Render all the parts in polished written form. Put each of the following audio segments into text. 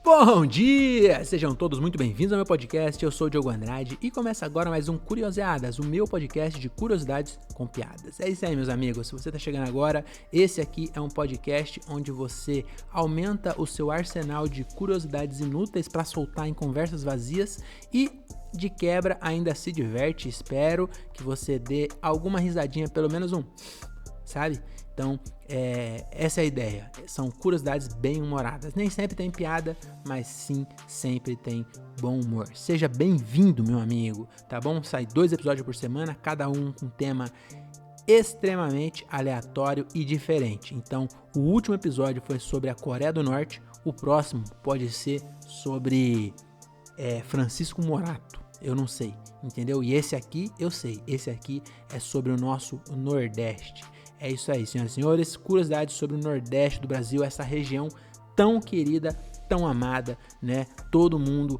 Bom dia! Sejam todos muito bem-vindos ao meu podcast, eu sou o Diogo Andrade e começa agora mais um Curioseadas, o meu podcast de curiosidades com piadas. É isso aí, meus amigos, se você tá chegando agora, esse aqui é um podcast onde você aumenta o seu arsenal de curiosidades inúteis para soltar em conversas vazias e de quebra ainda se diverte. Espero que você dê alguma risadinha, pelo menos um, sabe? Então, essa é a ideia. São curiosidades bem humoradas. Nem sempre tem piada, mas sim, sempre tem bom humor. Seja bem-vindo, meu amigo, tá bom? Sai 2 episódios por semana, cada um com um tema extremamente aleatório e diferente. Então, o último episódio foi sobre a Coreia do Norte, o próximo pode ser sobre Francisco Morato. Eu não sei, entendeu? E esse aqui, eu sei. Esse aqui é sobre o nosso Nordeste. É isso aí, senhoras e senhores. Curiosidades sobre o Nordeste do Brasil, essa região tão querida, tão amada, né? Todo mundo,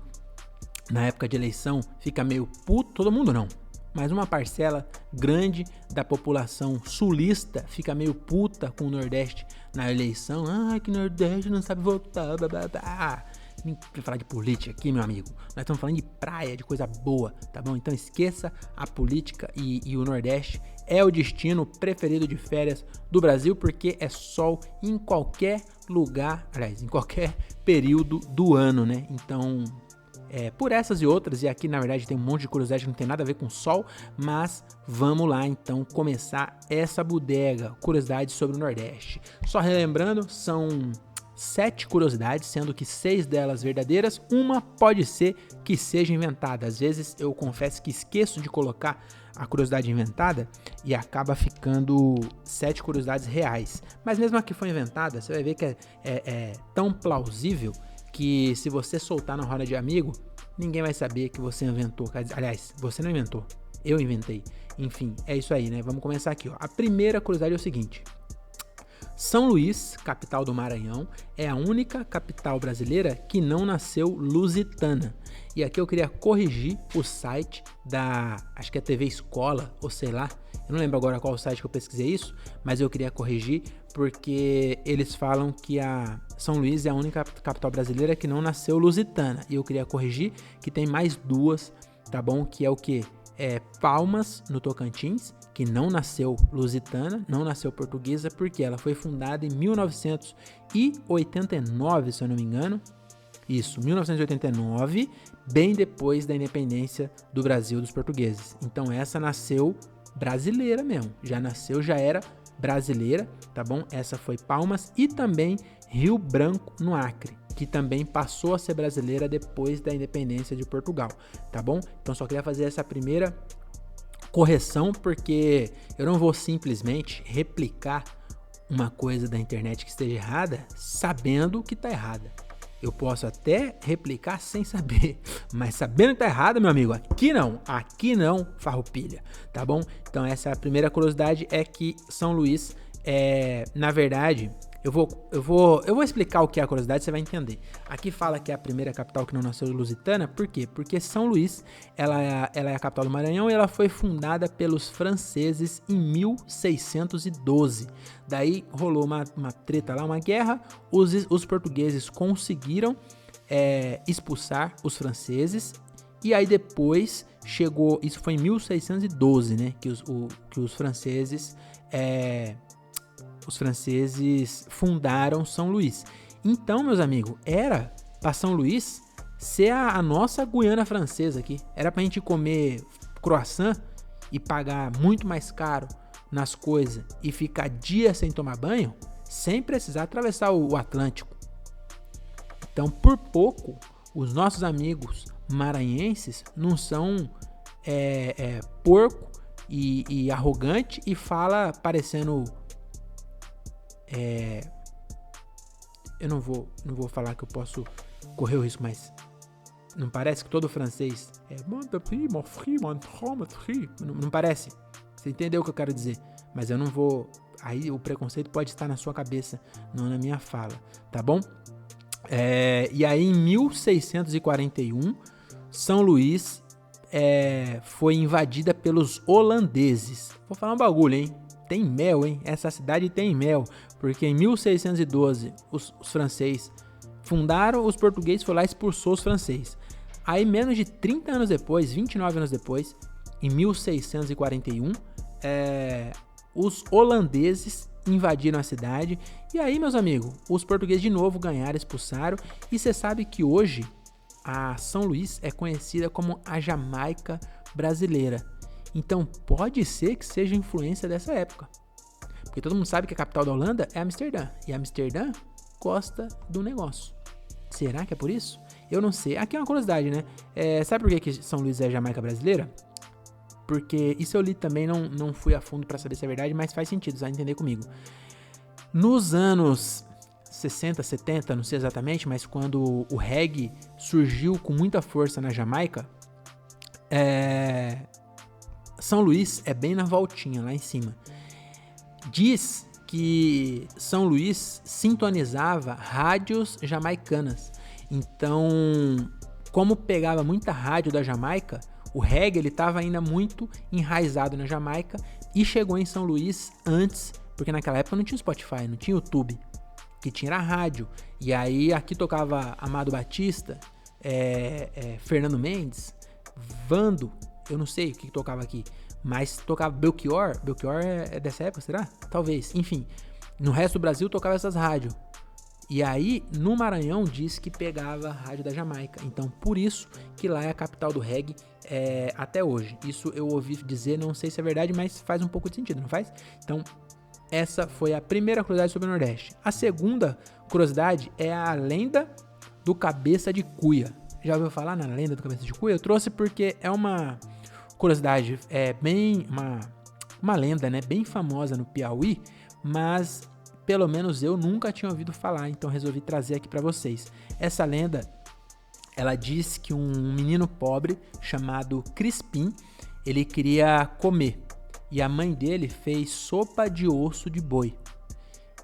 na época de eleição, fica meio puto. Todo mundo não, mas uma parcela grande da população sulista fica meio puta com o Nordeste na eleição. Ah, que Nordeste não sabe votar, blá, blá, blá. Nem pra falar de política aqui, meu amigo. Nós estamos falando de praia, de coisa boa, tá bom? Então esqueça a política e o Nordeste é o destino preferido de férias do Brasil, porque é sol em qualquer lugar, aliás, em qualquer período do ano, né? Então, por essas e outras, e aqui na verdade tem um monte de curiosidade que não tem nada a ver com sol, mas vamos lá então começar essa bodega, curiosidades sobre o Nordeste. Só relembrando, são 7 curiosidades, sendo que 6 delas verdadeiras, uma pode ser que seja inventada. Às vezes eu confesso que esqueço de colocar a curiosidade inventada e acaba ficando 7 curiosidades reais. Mas mesmo a que foi inventada, você vai ver que é tão plausível que se você soltar na roda de amigo, ninguém vai saber que você inventou. Aliás, você não inventou, eu inventei. Enfim, é isso aí, né? Vamos começar aqui, ó. A primeira curiosidade é o seguinte: São Luís, capital do Maranhão, é a única capital brasileira que não nasceu lusitana. E aqui eu queria corrigir o site da, acho que é TV Escola, ou sei lá, eu não lembro agora qual o site que eu pesquisei isso, mas eu queria corrigir porque eles falam que a São Luís é a única capital brasileira que não nasceu lusitana. E eu queria corrigir que tem mais 2, tá bom? Que é o quê? Palmas, no Tocantins, que não nasceu lusitana, não nasceu portuguesa, porque ela foi fundada em 1989, se eu não me engano. Isso, 1989, bem depois da independência do Brasil dos portugueses. Então essa nasceu brasileira mesmo, já era brasileira, tá bom? Essa foi Palmas e também Rio Branco, no Acre, que também passou a ser brasileira depois da independência de Portugal, tá bom? Então só queria fazer essa primeira correção, porque eu não vou simplesmente replicar uma coisa da internet que esteja errada sabendo que está errada. Eu posso até replicar sem saber, mas sabendo que tá errado, meu amigo, aqui não, farroupilha, tá bom? Então essa é a primeira curiosidade, é que São Luís, na verdade, eu vou explicar o que é a curiosidade, você vai entender. Aqui fala que é a primeira capital que não nasceu lusitana, por quê? Porque São Luís, ela é a capital do Maranhão e ela foi fundada pelos franceses em 1612. Daí rolou uma treta lá, uma guerra, os portugueses conseguiram expulsar os franceses, e aí depois chegou, isso foi em 1612, né, que os franceses fundaram São Luís. Então, meus amigos, era para São Luís ser a nossa Guiana francesa aqui. Era pra gente comer croissant e pagar muito mais caro nas coisas e ficar dias sem tomar banho, sem precisar atravessar o Atlântico. Então, por pouco, os nossos amigos maranhenses não são porco e arrogante e fala parecendo... eu não vou falar que eu posso correr o risco, mas não parece que todo francês não parece? Você entendeu o que eu quero dizer? Mas eu não vou... Aí o preconceito pode estar na sua cabeça, não na minha fala, tá bom? E aí em 1641, São Luís foi invadida pelos holandeses. Vou falar um bagulho, hein? Tem mel, hein? Essa cidade tem mel, porque em 1612 os franceses Fundaram, os portugueses foram lá e expulsou os franceses. Aí, menos de 30 anos depois, 29 anos depois, em 1641, os holandeses invadiram a cidade. E aí, meus amigos, os portugueses de novo ganharam, expulsaram. E você sabe que hoje a São Luís é conhecida como a Jamaica brasileira. Então, pode ser que seja influência dessa época. Porque todo mundo sabe que a capital da Holanda é Amsterdã. E Amsterdã gosta do negócio. Será que é por isso? Eu não sei. Aqui é uma curiosidade, né? Sabe por que São Luís é Jamaica brasileira? Porque isso eu li também, não fui a fundo para saber se é verdade, mas faz sentido, você vai entender comigo. Nos anos 60, 70, não sei exatamente, mas quando o reggae surgiu com muita força na Jamaica, São Luís é bem na voltinha, lá em cima. Diz que São Luís sintonizava rádios jamaicanas. Então, como pegava muita rádio da Jamaica, o reggae ele estava ainda muito enraizado na Jamaica e chegou em São Luís antes, porque naquela época não tinha Spotify, não tinha YouTube, que tinha era rádio. E aí aqui tocava Amado Batista, Fernando Mendes, Vando, eu não sei o que tocava aqui, mas tocava Belchior é dessa época, será? Talvez, enfim. No resto do Brasil tocava essas rádios. E aí, no Maranhão, diz que pegava a rádio da Jamaica. Então, por isso que lá é a capital do reggae até hoje. Isso eu ouvi dizer, não sei se é verdade, mas faz um pouco de sentido, não faz? Então, essa foi a primeira curiosidade sobre o Nordeste. A segunda curiosidade é a lenda do Cabeça de Cuia. Já ouviu falar na lenda do Cabeça de Cuia? Eu trouxe porque é uma curiosidade, bem uma lenda, né, bem famosa no Piauí, mas pelo menos eu nunca tinha ouvido falar, então resolvi trazer aqui para vocês. Essa lenda, ela diz que um menino pobre chamado Crispim, ele queria comer e a mãe dele fez sopa de osso de boi.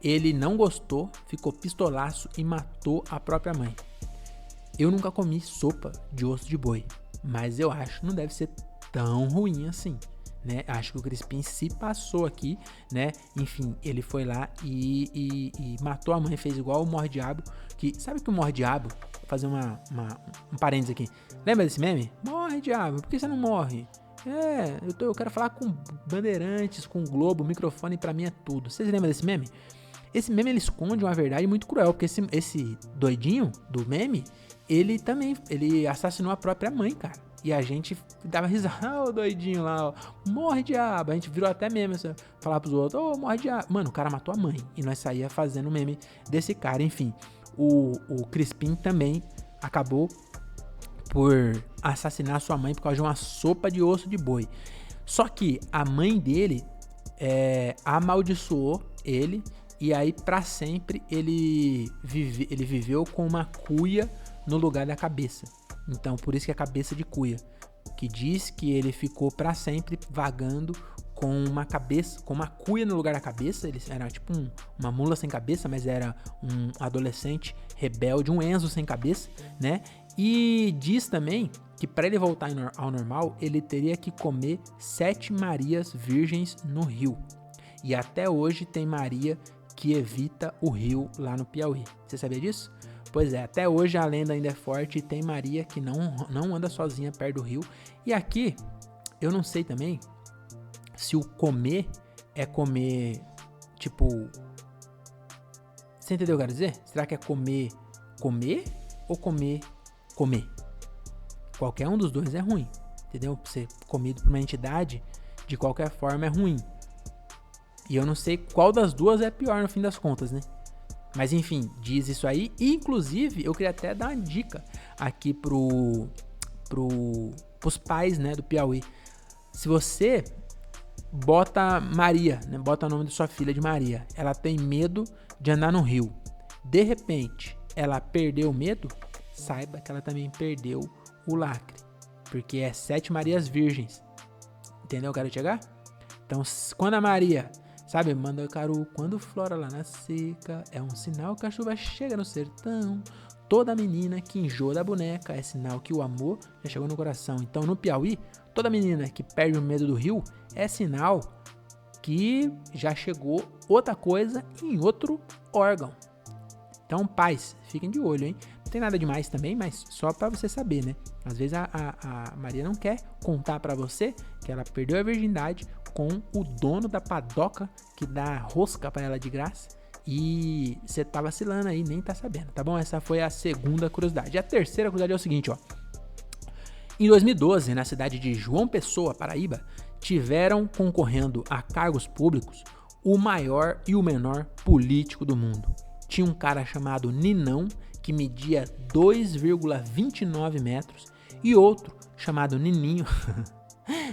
Ele não gostou, ficou pistolaço e matou a própria mãe. Eu nunca comi sopa de osso de boi, mas eu acho que não deve ser tão ruim assim, né? Acho que o Crispim se passou aqui, né? Enfim, ele foi lá e matou a mãe, fez igual o Morre-Diabo, que sabe que o Morre-Diabo, vou fazer um parênteses aqui, lembra desse meme? Morre-Diabo, por que você não morre? Eu quero falar com Bandeirantes, com Globo, o microfone pra mim é tudo. Vocês lembram desse meme? Esse meme ele esconde uma verdade muito cruel, porque esse doidinho do meme, ele assassinou a própria mãe, cara. E a gente dava risada, o doidinho lá, ó, morre diabo. A gente virou até meme, assim, falar pros outros, morre diabo. Mano, o cara matou a mãe. E nós saía fazendo meme desse cara. Enfim, o Crispim também acabou por assassinar sua mãe por causa de uma sopa de osso de boi. Só que a mãe dele amaldiçoou ele. E aí, pra sempre, ele viveu com uma cuia no lugar da cabeça. Então, por isso que é cabeça de cuia, que diz que ele ficou pra sempre vagando com uma cabeça, com uma cuia no lugar da cabeça. Ele era tipo uma mula sem cabeça, mas era um adolescente rebelde, um Enzo sem cabeça, né? E diz também que para ele voltar ao normal, ele teria que comer 7 Marias virgens no rio. E até hoje tem Maria que evita o rio lá no Piauí. Você sabia disso? Pois é, até hoje a lenda ainda é forte e tem Maria que não anda sozinha perto do rio. E aqui, eu não sei também se o comer é comer, tipo... Você entendeu o que eu quero dizer? Será que é comer ou comer? Qualquer um dos dois é ruim, entendeu? Ser comido por uma entidade, de qualquer forma, é ruim. E eu não sei qual das duas é pior no fim das contas, né? Mas enfim, diz isso aí. E, inclusive, eu queria até dar uma dica aqui pros pais, né, do Piauí. Se você bota Maria, né, bota o nome da sua filha de Maria, ela tem medo de andar no rio. De repente, ela perdeu o medo, saiba que ela também perdeu o lacre. Porque é 7 Marias virgens. Entendeu? Eu quero chegar? Então, quando a Maria... Sabe, manda o caru quando flora lá na seca, é um sinal que a chuva chega no sertão. Toda menina que enjoa da boneca é sinal que o amor já chegou no coração. Então no Piauí, toda menina que perde o medo do rio é sinal que já chegou outra coisa em outro órgão. Então, pais, fiquem de olho, hein? Não tem nada demais também, mas só pra você saber, né? Às vezes a Maria não quer contar pra você que ela perdeu a virgindade com o dono da padoca que dá rosca pra ela de graça. E você tá vacilando aí, nem tá sabendo, tá bom? Essa foi a segunda curiosidade. E a terceira curiosidade é o seguinte, ó. Em 2012, na cidade de João Pessoa, Paraíba, tiveram concorrendo a cargos públicos o maior e o menor político do mundo. Tinha um cara chamado Ninão, que media 2,29 metros, e outro chamado Nininho,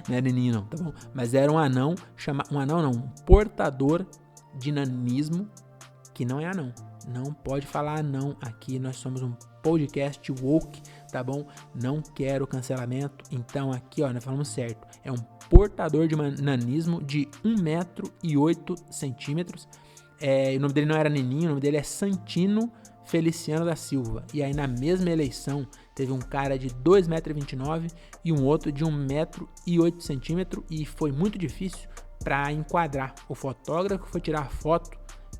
não é Nininho não, tá bom? Mas era um anão, um portador de nanismo, que não é anão. Não pode falar anão aqui, nós somos um podcast woke, tá bom? Não quero cancelamento, então aqui, ó, nós falamos certo. É um portador de nanismo de 1 metro e 8 centímetros. O nome dele não era Nininho, o nome dele é Santino Feliciano da Silva. E aí na mesma eleição teve um cara de 2,29 m e um outro de 1 metro e 8 centímetros. E foi muito difícil para enquadrar. O fotógrafo foi tirar foto,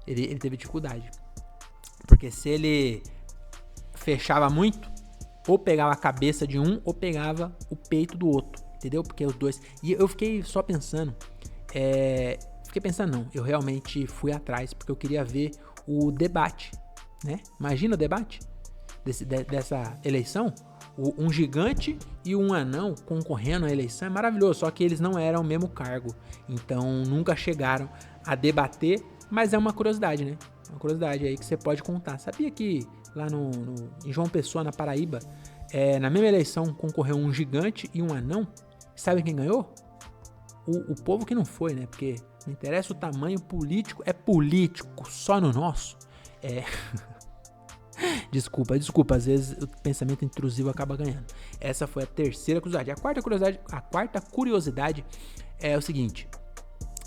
ele teve dificuldade. Porque se ele fechava muito, ou pegava a cabeça de um, ou pegava o peito do outro, entendeu? Porque os dois... E eu fiquei só pensando... eu realmente fui atrás, porque eu queria ver o debate, né? Imagina o debate dessa eleição. Um gigante e um anão concorrendo à eleição é maravilhoso, só que eles não eram o mesmo cargo. Então nunca chegaram a debater, mas é uma curiosidade, né? Uma curiosidade aí que você pode contar. Sabia que lá em João Pessoa, na Paraíba, na mesma eleição concorreu um gigante e um anão? Sabe quem ganhou? O povo que não foi, né? Porque não interessa o tamanho político, é político, só no nosso. Desculpa, às vezes o pensamento intrusivo acaba ganhando. Essa foi a terceira curiosidade. A quarta curiosidade é o seguinte: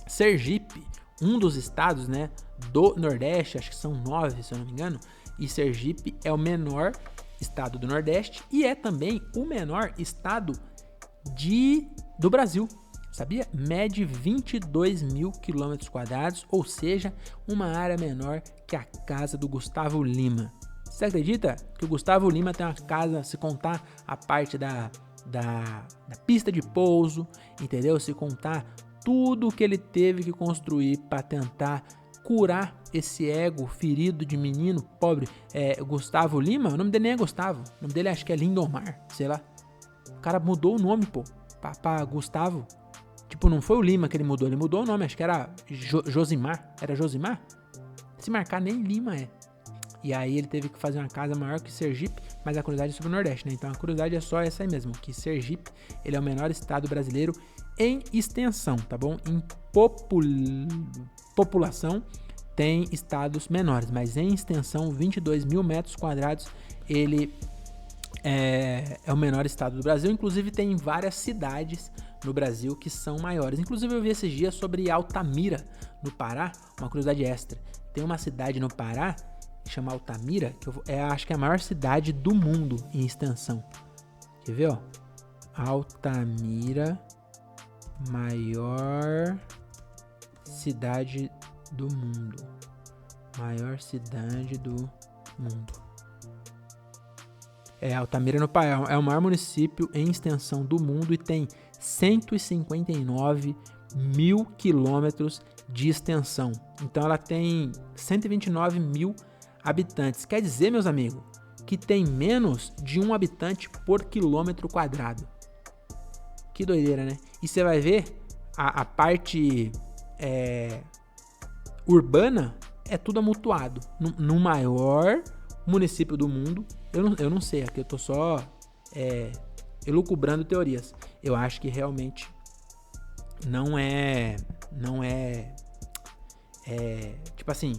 Sergipe, um dos estados, né, do Nordeste, acho que são 9, se eu não me engano, e Sergipe é o menor estado do Nordeste e é também o menor estado do Brasil. Sabia? Mede 22 mil quilômetros quadrados, ou seja, uma área menor que a casa do Gustavo Lima. Você acredita que o Gustavo Lima tem uma casa, se contar a parte da pista de pouso, entendeu? Se contar tudo que ele teve que construir para tentar curar esse ego ferido de menino pobre. Gustavo Lima, o nome dele nem é Gustavo, o nome dele acho que é Lindomar, sei lá. O cara mudou o nome, pô, pra Gustavo. Tipo, não foi o Lima que ele mudou o nome, acho que era Josimar. Era Josimar? Se marcar, nem Lima é. E aí ele teve que fazer uma casa maior que Sergipe, mas a curiosidade é sobre o Nordeste, né? Então a curiosidade é só essa aí mesmo, que Sergipe, ele é o menor estado brasileiro em extensão, tá bom? Em população tem estados menores, mas em extensão, 22 mil metros quadrados, ele é o menor estado do Brasil. Inclusive tem várias cidades no Brasil que são maiores. Inclusive eu vi esses dias sobre Altamira, no Pará, uma curiosidade extra. Tem uma cidade no Pará que chama Altamira, que acho que é a maior cidade do mundo em extensão. Quer ver, ó? Altamira, maior cidade do mundo. Maior cidade do mundo. Altamira no Pará é o maior município em extensão do mundo e tem 159 mil quilômetros de extensão. Então ela tem 129 mil habitantes. Quer dizer, meus amigos, que tem menos de 1 habitante por quilômetro quadrado. Que doideira, né? E você vai ver, a parte urbana é tudo amontoado. No maior município do mundo, eu não sei, aqui eu tô só elucubrando teorias. Eu acho que realmente não é tipo assim,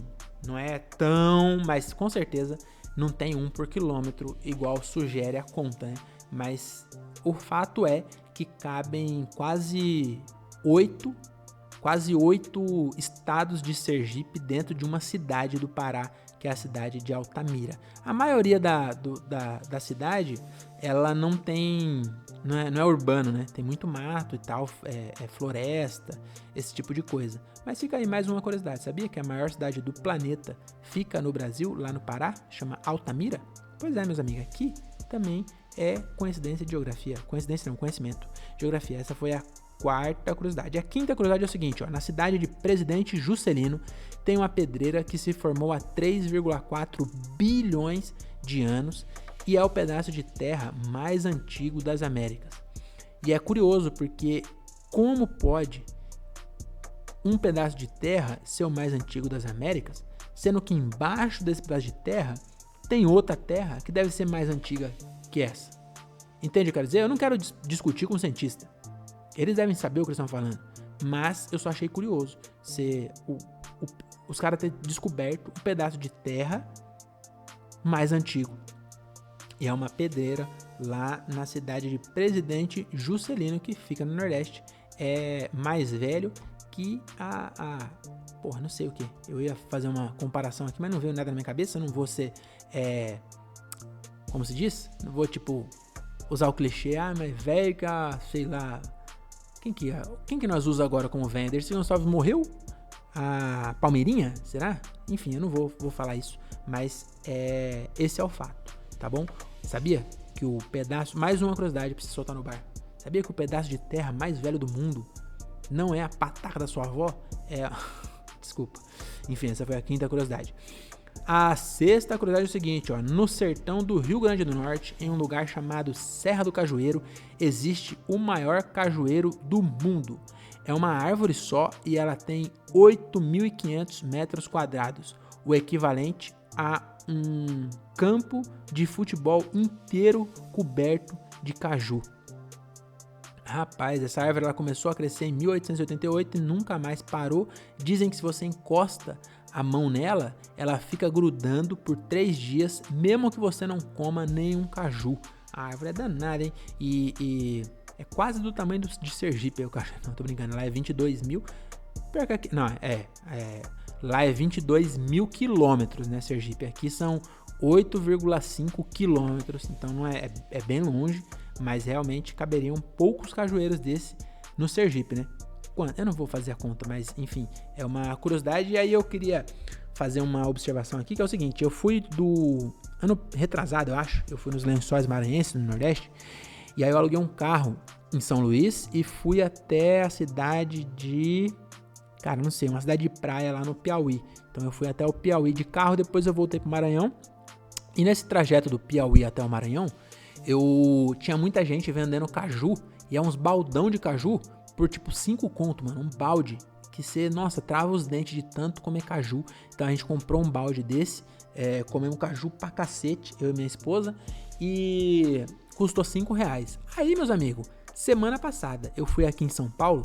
não é tão, mas com certeza não tem 1 por quilômetro igual sugere a conta, né? Mas o fato é que cabem quase 8 quase 8 estados de Sergipe dentro de uma cidade do Pará, que é a cidade de Altamira. A maioria da cidade, ela não é urbano, né? Tem muito mato e tal, é floresta, esse tipo de coisa. Mas fica aí mais uma curiosidade, sabia que a maior cidade do planeta fica no Brasil, lá no Pará, chama Altamira? Pois é, meus amigos, aqui também é coincidência de geografia. Coincidência não, conhecimento. Geografia, essa foi a quarta curiosidade. A quinta curiosidade é o seguinte, ó, na cidade de Presidente Juscelino tem uma pedreira que se formou há 3,4 bilhões de anos e é o pedaço de terra mais antigo das Américas. E é curioso porque como pode um pedaço de terra ser o mais antigo das Américas, sendo que embaixo desse pedaço de terra tem outra terra que deve ser mais antiga que essa. Entende o que eu quero dizer? Eu não quero discutir com um cientista. Eles devem saber o que eles estão falando. Mas eu só achei curioso os caras terem descoberto um pedaço de terra mais antigo. E é uma pedreira lá na cidade de Presidente Juscelino, que fica no Nordeste. É mais velho que porra, não sei o que. Eu ia fazer uma comparação aqui, mas não veio nada na minha cabeça. Eu não vou ser... como se diz? Não vou, usar o clichê. Mas velho que sei lá... Quem que nós usamos agora como velho? Dercy Gonçalves morreu? A Palmeirinha? Será? Enfim, eu não vou falar isso. Mas esse é o fato, tá bom? Sabia que o pedaço... Mais uma curiosidade pra você soltar no bar. Sabia que o pedaço de terra mais velho do mundo não é a pataca da sua avó? Desculpa. Enfim, essa foi a quinta curiosidade. A sexta curiosidade é o seguinte, ó, no sertão do Rio Grande do Norte, em um lugar chamado Serra do Cajueiro, existe o maior cajueiro do mundo. É uma árvore só e ela tem 8.500 metros quadrados, o equivalente a um campo de futebol inteiro coberto de caju. Rapaz, essa árvore ela começou a crescer em 1888 e nunca mais parou. Dizem que se você encosta a mão nela, ela fica grudando por 3 dias, mesmo que você não coma nenhum caju. A árvore é danada, hein? E é quase do tamanho de Sergipe. O caju. Não, tô brincando. Lá é 22 mil. Não, lá é 22 mil quilômetros, né, Sergipe? Aqui são 8,5 quilômetros. Então não é bem longe, mas realmente caberiam poucos cajueiros desse no Sergipe, né? Eu não vou fazer a conta, mas enfim, é uma curiosidade. E aí eu queria fazer uma observação aqui, que é o seguinte, eu fui do ano retrasado, eu acho, eu fui nos Lençóis Maranhenses, no Nordeste, e aí eu aluguei um carro em São Luís e fui até a cidade de, não sei, uma cidade de praia lá no Piauí. Então eu fui até o Piauí de carro, depois eu voltei pro Maranhão, e nesse trajeto do Piauí até o Maranhão, eu tinha muita gente vendendo caju, e é uns baldão de caju, por 5 conto, mano, um balde, que você, nossa, trava os dentes de tanto comer caju. Então a gente comprou um balde desse, comemos caju pra cacete, eu e minha esposa, e custou R$5. Aí, meus amigos, semana passada eu fui aqui em São Paulo,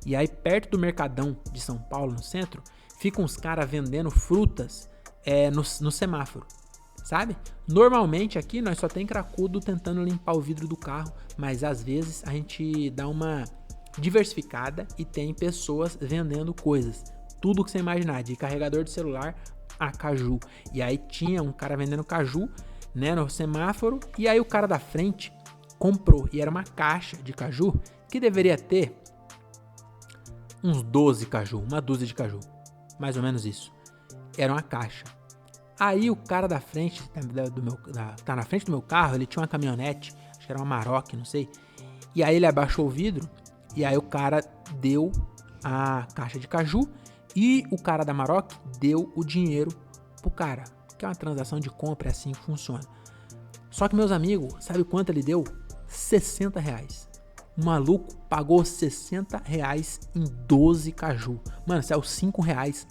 e aí perto do Mercadão de São Paulo, no centro, ficam uns caras vendendo frutas no semáforo, sabe? Normalmente aqui nós só tem cracudo tentando limpar o vidro do carro, mas às vezes a gente dá uma diversificada e tem pessoas vendendo coisas, tudo que você imaginar, de carregador de celular a caju. E aí tinha um cara vendendo caju, né, no semáforo, e aí o cara da frente comprou, e era uma caixa de caju que deveria ter uns 12 caju, uma dúzia de caju, mais ou menos isso. Era uma caixa. Aí o cara da frente, tá na frente do meu carro, ele tinha uma caminhonete, acho que era uma Maroc, não sei, e aí ele abaixou o vidro, e aí o cara deu a caixa de caju e o cara da Maroc deu o dinheiro pro cara, que é uma transação de compra, é assim que funciona. Só que, meus amigos, sabe quanto ele deu? R$60. O maluco pagou R$60 em 12 caju. Mano, saiu R$5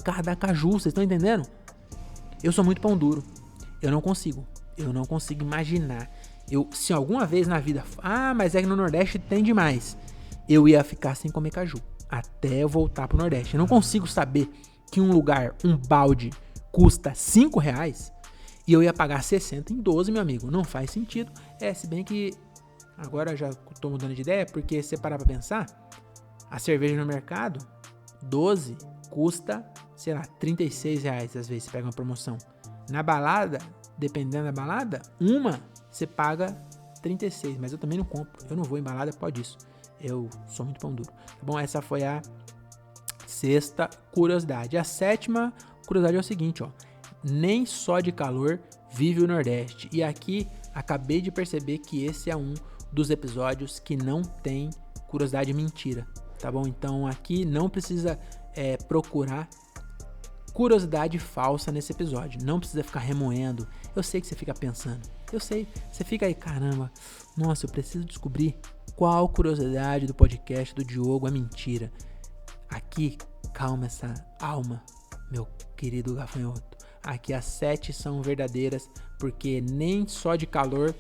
cada caju, vocês estão entendendo? Eu sou muito pão duro. Eu não consigo imaginar. Se alguma vez na vida, mas é que no Nordeste tem demais, eu ia ficar sem comer caju, até eu voltar pro Nordeste. Eu não consigo saber que um balde custa R$5 e eu ia pagar 60 em 12, meu amigo. Não faz sentido. Se bem que agora eu já tô mudando de ideia, porque se você parar pra pensar, a cerveja no mercado 12 custa, sei lá, R$36, às vezes você pega uma promoção. Na balada, dependendo da balada, uma você paga 36, mas eu também não compro. Eu não vou em balada, pode isso. Eu sou muito pão duro. Tá bom? Essa foi a sexta curiosidade. A sétima curiosidade é o seguinte, ó. Nem só de calor vive o Nordeste. E aqui, acabei de perceber que esse é um dos episódios que não tem curiosidade mentira, tá bom? Então aqui não precisa procurar curiosidade falsa nesse episódio. Não precisa ficar remoendo. Eu sei que você fica pensando. Eu sei. Você fica aí, caramba. Nossa, eu preciso descobrir qual curiosidade do podcast do Diogo é mentira. Aqui, calma essa alma, meu querido gafanhoto. Aqui as 7 são verdadeiras, porque nem só de calor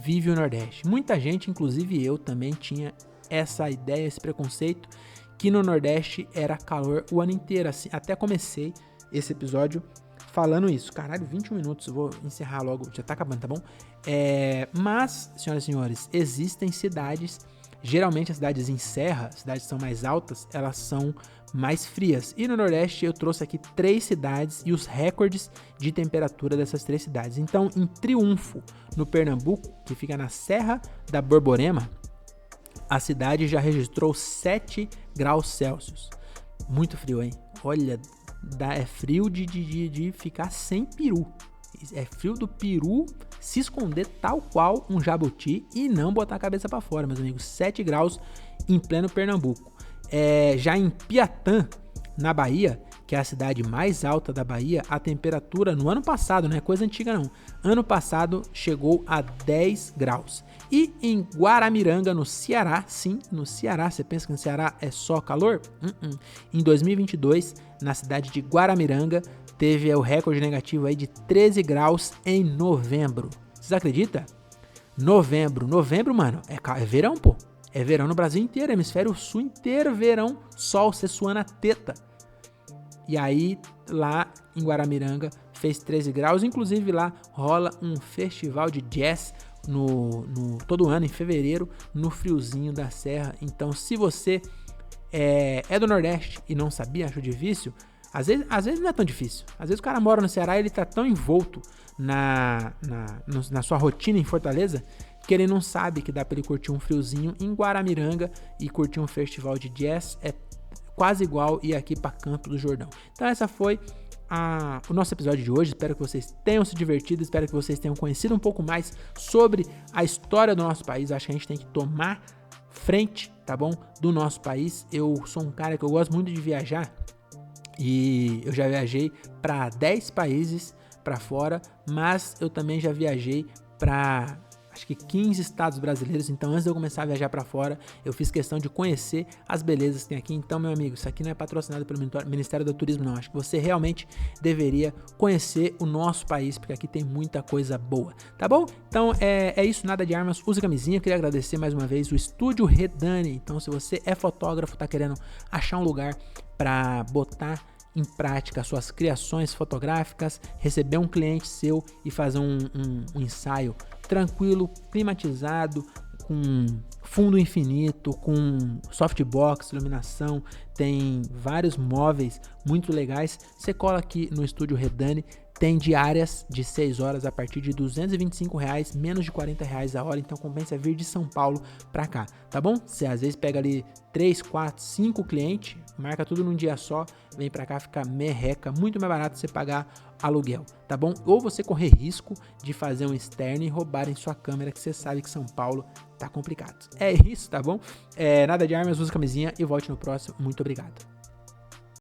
vive o Nordeste. Muita gente, inclusive eu, também tinha essa ideia, esse preconceito, que no Nordeste era calor o ano inteiro. Assim, até comecei esse episódio falando isso. Caralho, 21 minutos, eu vou encerrar logo, já tá acabando, tá bom? Mas, senhoras e senhores, existem cidades, geralmente as cidades em serra, cidades que são mais altas, elas são mais frias. E no Nordeste eu trouxe aqui 3 cidades e os recordes de temperatura dessas 3 cidades. Então, em Triunfo, no Pernambuco, que fica na Serra da Borborema, a cidade já registrou 7 graus Celsius. Muito frio, hein? Olha, é frio de ficar sem peru. É frio do peru se esconder tal qual um jabuti e não botar a cabeça para fora, meus amigos. 7 graus em pleno Pernambuco. Já em Piatã, na Bahia, que é a cidade mais alta da Bahia, a temperatura no ano passado, não é coisa antiga não, ano passado chegou a 10 graus. E em Guaramiranga, no Ceará, sim, no Ceará, você pensa que no Ceará é só calor? Em 2022, na cidade de Guaramiranga, teve o recorde negativo aí de 13 graus em novembro. Vocês acreditam? Novembro, mano, é verão, pô. É verão no Brasil inteiro, hemisfério sul inteiro, verão, sol, você suando a teta. E aí, lá em Guaramiranga, fez 13 graus. Inclusive, lá rola um festival de jazz todo ano, em fevereiro, no friozinho da serra. Então, se você é do Nordeste e não sabia, achou difícil, às vezes não é tão difícil. Às vezes o cara mora no Ceará e ele tá tão envolto na sua rotina em Fortaleza que ele não sabe que dá pra ele curtir um friozinho em Guaramiranga e curtir um festival de jazz. É quase igual ir aqui para Campo do Jordão. Então essa foi o nosso episódio de hoje. Espero que vocês tenham se divertido, espero que vocês tenham conhecido um pouco mais sobre a história do nosso país. Acho que a gente tem que tomar frente, tá bom? Do nosso país. Eu sou um cara que eu gosto muito de viajar e eu já viajei para 10 países para fora, mas eu também já viajei para acho que 15 estados brasileiros. Então, antes de eu começar a viajar para fora, eu fiz questão de conhecer as belezas que tem aqui. Então, meu amigo, isso aqui não é patrocinado pelo Ministério do Turismo, não. Acho que você realmente deveria conhecer o nosso país, porque aqui tem muita coisa boa, tá bom? Então, é isso, nada de armas, use camisinha. Queria agradecer mais uma vez o Estúdio Redani. Então, se você é fotógrafo, tá querendo achar um lugar para botar em prática suas criações fotográficas, receber um cliente seu e fazer um ensaio tranquilo, climatizado, com fundo infinito, com softbox, iluminação, tem vários móveis muito legais. Você cola aqui no Estúdio Redani, tem diárias de 6 horas a partir de R$225, menos de R$40 a hora, então compensa vir de São Paulo pra cá, tá bom? Você às vezes pega ali 3, 4, 5 clientes, marca tudo num dia só, vem pra cá, fica merreca, muito mais barato você pagar aluguel, tá bom? Ou você correr risco de fazer um externo e roubarem sua câmera, que você sabe que São Paulo tá complicado. É isso, tá bom? Nada de armas, use camisinha e volte no próximo. Muito obrigado.